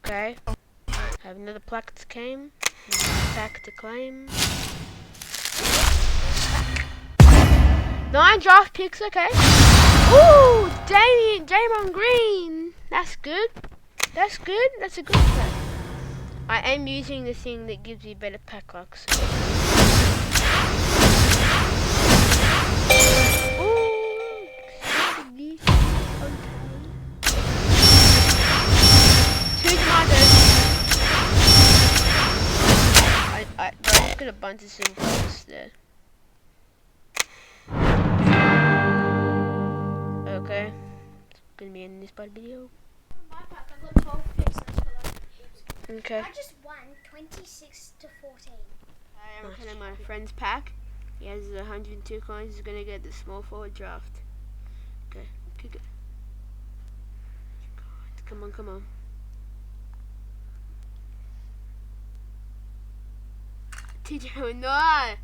Okay. Have another plaque to claim. Pack to claim. 9 draft picks, okay. Ooh, Draymond Green. That's good. That's good. That's a good pack. I am using the thing that gives you better pack luck. So. I just got a bunch of symbols there. Okay. It's gonna be in this part of the video. My pack, I got 12 picks. That's what I heaps. Okay. I just won 26 to 14. I am looking at my friend's pack. He has 102 coins. He's gonna get the small forward draft. Okay. Pick it. Come on, come on. TJ, no!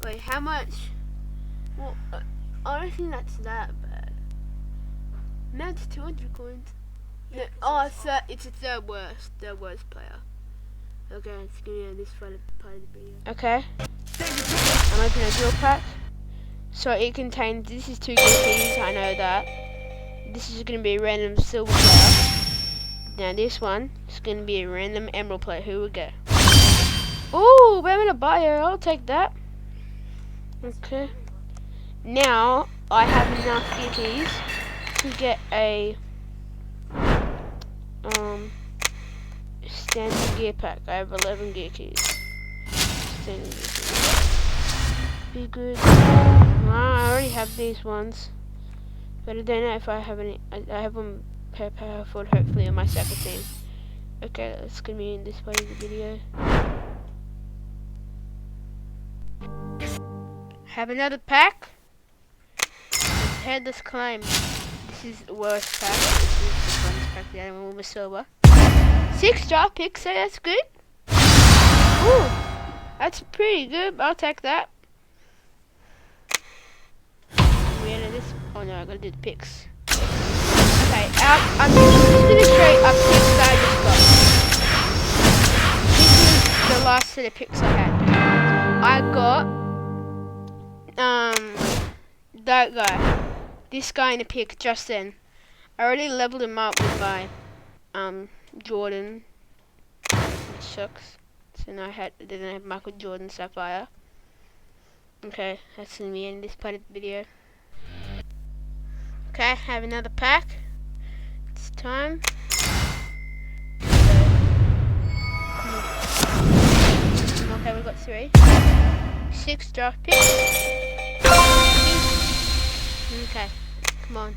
Wait, how much? Well, I don't think that's that bad. No, it's 200 coins. No, oh, it's a third worst player. Okay, it's gonna be on this part of the video. Okay. I'm opening a dual pack. So it contains, this is 2 keys, I know that. This is gonna be a random silver player. Now this one is gonna be a random emerald player. Who would go? Ooh, Bama Bio, I'll take that. Okay. Now I have enough gear keys to get a standard gear pack. I have 11 gear keys. Standard gear keys. Be good. I already have these ones, but I don't know if I have any. I have them powerful, hopefully, on my second team. Okay, that's gonna be in this part of the video. Have another pack. Headless Climb. This is the worst pack. This is the funnest pack. The other one was silver. 6 draft picks, so that's good. Ooh, that's pretty good. I'll take that. We enter this. Oh no, I gotta do the picks. Okay, I'm just gonna show you a picks that I just got. This is the last set of picks I had. I got that guy. This guy in the pick just then. I already leveled him up with my Jordan. Which sucks. So now I didn't have Michael Jordan Sapphire. Okay, that's gonna be in this part of the video. Okay, I have another pack. It's time. Okay, we've got 3. 6 draft picks. Okay, come on.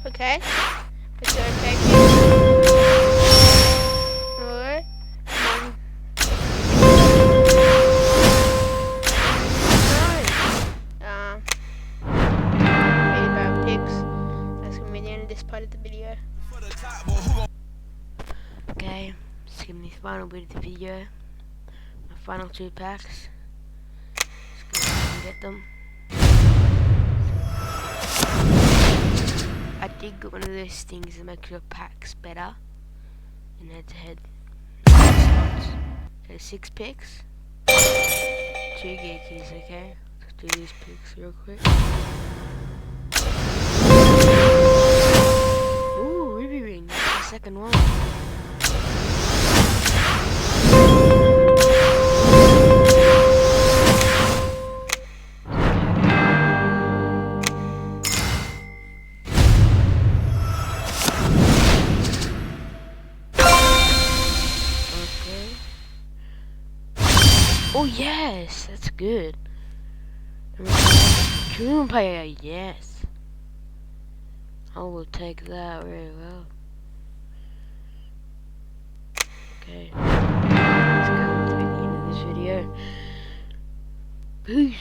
Okay, it's okay. Alright, come on. Pretty bad picks. That's gonna be the end of this part of the video. Okay, skipping this final bit of the video. My final 2 packs. Let's go ahead and get them. I did get one of those things that makes your packs better in head-to-head slots. So 6 picks, 2 gear keys. Okay, let's do these picks real quick. Ooh, ruby ring. That's the second one. Oh yes, that's good. Dream player, yes. I will take that very well. Okay, let's go to the end of this video. Peace.